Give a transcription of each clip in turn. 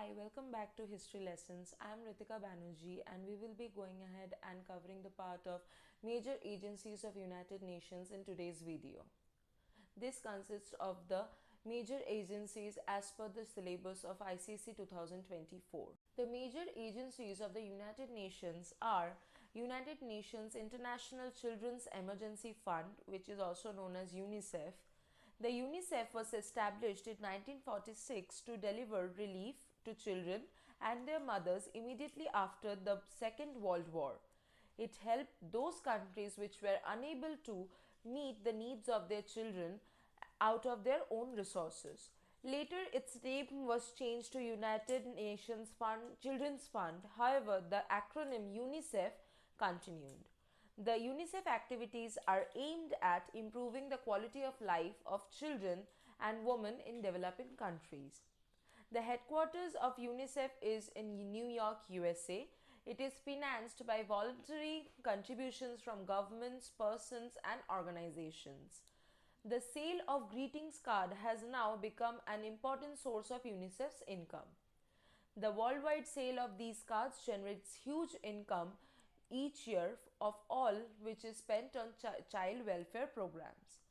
Hi, welcome back to History Lessons. I am Ritika Banerjee and we will be going ahead and covering the part of major agencies of United Nations in today's video. This consists of the major agencies as per the syllabus of ICSE 2024. The major agencies of the United Nations are United Nations International Children's Emergency Fund, which is also known as UNICEF. The UNICEF was established in 1946 to deliver relief to children and their mothers immediately after the Second World War. It helped those countries which were unable to meet the needs of their children out of their own resources. Later, its name was changed to United Nations Fund, Children's Fund. However, the acronym UNICEF continued. The UNICEF activities are aimed at improving the quality of life of children and women in developing countries. The headquarters of UNICEF is in New York, USA. It is financed by voluntary contributions from governments, persons, and organizations. The sale of greetings card has now become an important source of UNICEF's income. The worldwide sale of these cards generates huge income each year of all which is spent on child welfare programs.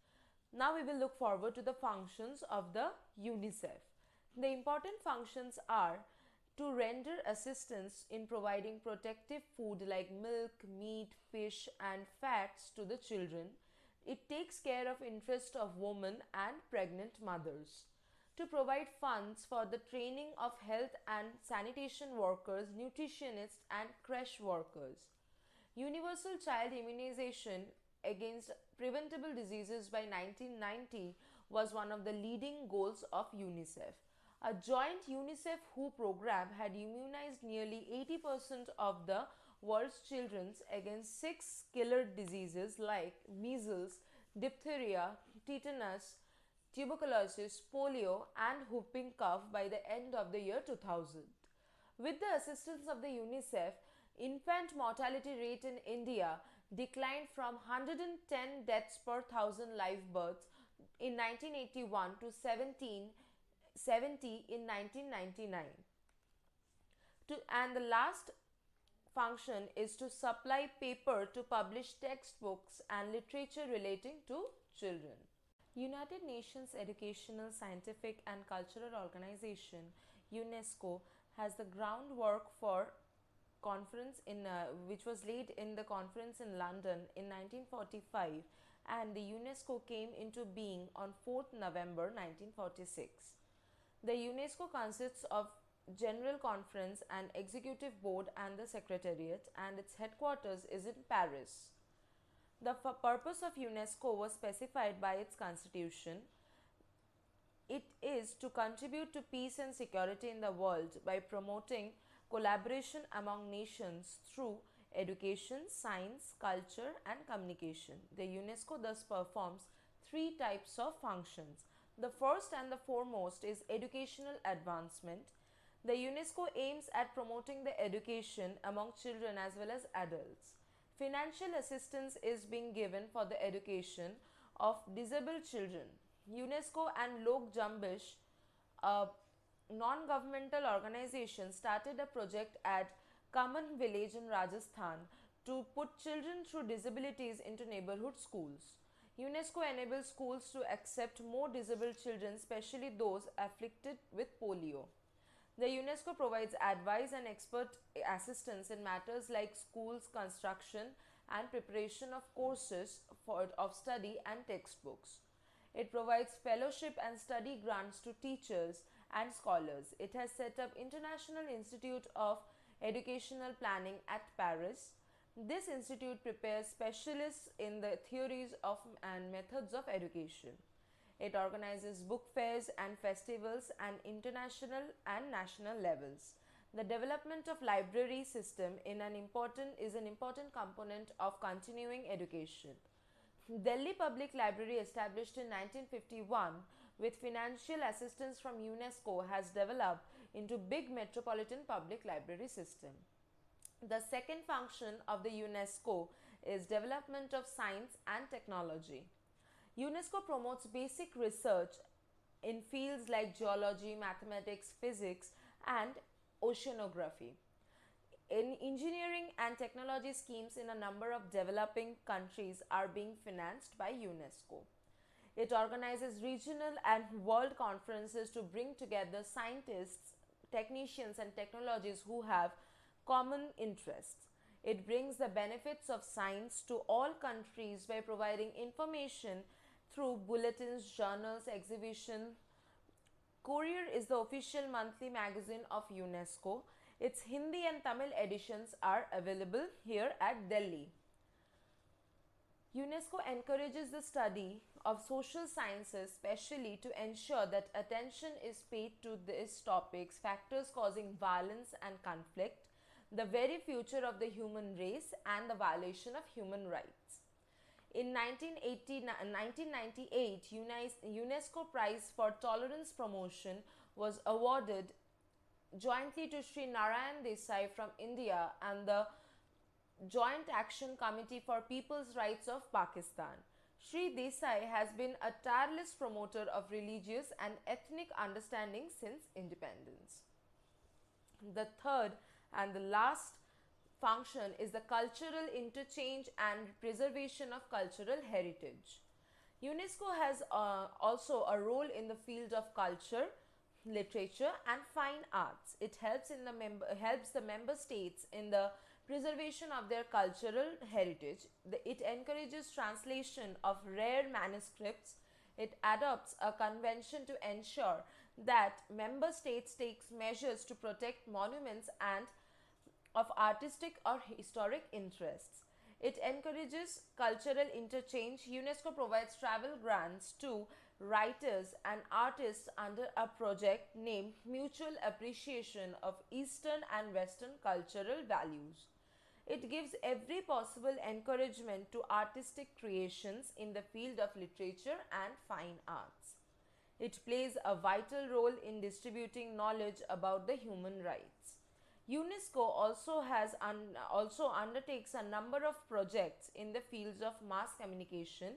Now we will look forward to the functions of the UNICEF. The important functions are to render assistance in providing protective food like milk, meat, fish and fats to the children. It takes care of interest of women and pregnant mothers. To provide funds for the training of health and sanitation workers, nutritionists and creche workers. Universal child immunization against preventable diseases by 1990 was one of the leading goals of UNICEF. A joint UNICEF-WHO program had immunized nearly 80% of the world's children against 6 killer diseases like measles, diphtheria, tetanus, tuberculosis, polio and whooping cough by the end of the year 2000. With the assistance of the UNICEF, infant mortality rate in India declined from 110 deaths per thousand live births in 1981 to 70 in 1999. And the last function is to supply paper to publish textbooks and literature relating to children. United Nations Educational, Scientific and Cultural Organization UNESCO has the groundwork for conference which was laid in the conference in London in 1945, and the UNESCO came into being on 4th November 1946. The UNESCO consists of General Conference and Executive Board and the Secretariat, and its headquarters is in Paris. The purpose of UNESCO was specified by its constitution. It is to contribute to peace and security in the world by promoting collaboration among nations through education, science, culture and communication. The UNESCO thus performs 3 types of functions. The first and the foremost is educational advancement. The UNESCO aims at promoting the education among children as well as adults. Financial assistance is being given for the education of disabled children. UNESCO and Lok Jambish, a non-governmental organization, started a project at Kaman village in Rajasthan to put children through disabilities into neighborhood schools. UNESCO enables schools to accept more disabled children, especially those afflicted with polio. The UNESCO provides advice and expert assistance in matters like schools construction and preparation of courses of study and textbooks. It provides fellowship and study grants to teachers and scholars. It has set up International Institute of Educational Planning at Paris. This institute prepares specialists in the theories of and methods of education. It organizes book fairs and festivals at international and national levels. The development of library system is an important component of continuing education. Delhi Public Library, established in 1951 with financial assistance from UNESCO, has developed into big metropolitan public library system. The second function of the UNESCO is development of science and technology. UNESCO promotes basic research in fields like geology, mathematics, physics and oceanography. In engineering and technology schemes in a number of developing countries are being financed by UNESCO. It organizes regional and world conferences to bring together scientists, technicians, and technologies who have common interests. It brings the benefits of science to all countries by providing information through bulletins, journals, exhibitions. Courier is the official monthly magazine of UNESCO. Its Hindi and Tamil editions are available here at Delhi. UNESCO encourages the study of social sciences, especially to ensure that attention is paid to these topics, factors causing violence and conflict, the very future of the human race, and the violation of human rights. In 1998, UNESCO Prize for Tolerance Promotion was awarded jointly to Sri Narayan Desai from India and the Joint Action Committee for People's Rights of Pakistan. Sri Desai has been a tireless promoter of religious and ethnic understanding since independence. The third and the last function is the cultural interchange and preservation of cultural heritage. UNESCO has also a role in the field of culture, literature, and fine arts. It helps the member states in the preservation of their cultural heritage. It encourages translation of rare manuscripts. It adopts a convention to ensure that member states takes measures to protect monuments and of artistic or historic interests. It encourages cultural interchange. UNESCO provides travel grants to writers and artists under a project named Mutual Appreciation of Eastern and Western Cultural Values. It gives every possible encouragement to artistic creations in the field of literature and fine arts. It plays a vital role in distributing knowledge about the human rights. UNESCO also undertakes a number of projects in the fields of mass communication,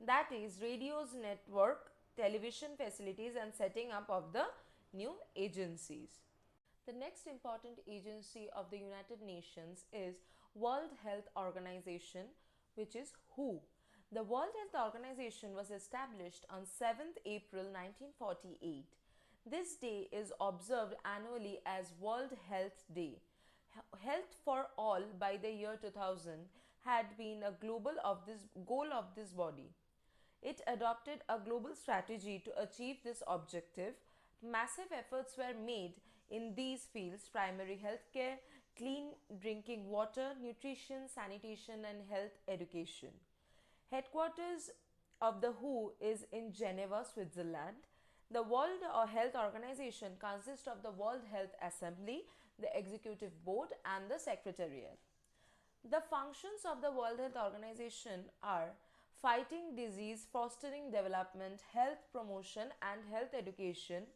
that is radios network, television facilities, and setting up of the new agencies. The next important agency of the United Nations is World Health Organization, which is WHO. The World Health Organization was established on 7th April 1948. This day is observed annually as World Health Day. Health for all by the year 2000 had been a goal of this body. It adopted a global strategy to achieve this objective. Massive efforts were made in these fields: primary health care, clean drinking water, nutrition, sanitation, and health education. Headquarters of the WHO is in Geneva, Switzerland. The World Health Organization consists of the World Health Assembly, the Executive Board, and the Secretariat. The functions of the World Health Organization are fighting disease, fostering development, health promotion, and health education.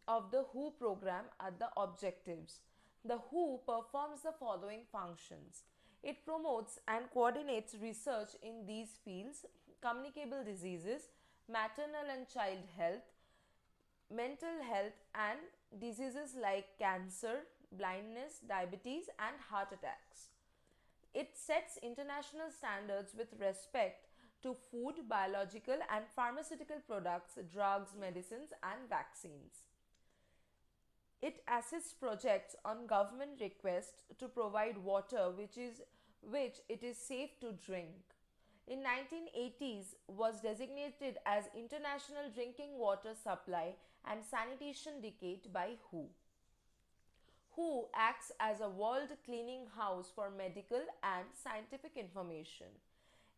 Of the WHO program are the objectives. The WHO performs the following functions. It promotes and coordinates research in these fields: communicable diseases, maternal and child health, mental health, and diseases like cancer, blindness, diabetes, and heart attacks. It sets international standards with respect to food, biological, and pharmaceutical products, drugs, medicines, and vaccines. It assists projects on government request to provide water which it is safe to drink. In 1980s was designated as International Drinking Water Supply and Sanitation Decade by WHO. WHO acts as a world cleaning house for medical and scientific information.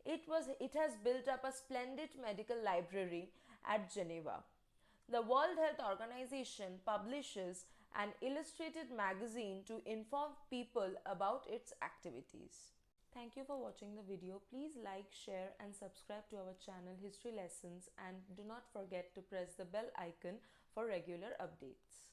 It has built up a splendid medical library at Geneva. The World Health Organization publishes an illustrated magazine to inform people about its activities. Thank you for watching the video. Please like, share, and subscribe to our channel History Lessons, and do not forget to press the bell icon for regular updates.